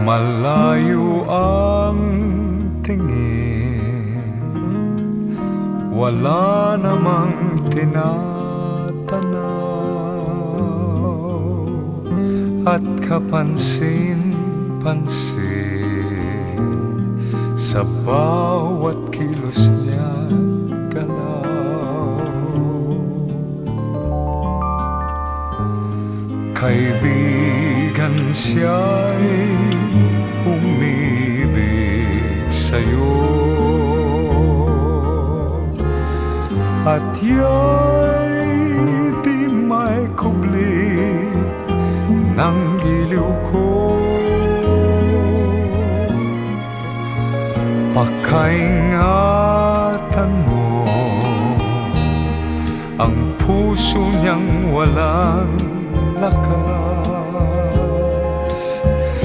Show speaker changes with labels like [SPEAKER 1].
[SPEAKER 1] Malayo ang tingin, wala namang tinatanaw, at kapansin-pansin sa bawat kilos niya galaw. Kaibigan, siya'y umibig sa'yo, at ya'y di may kubli ng giliw ko. Pakaingatan mo ang puso niyang walang lakas.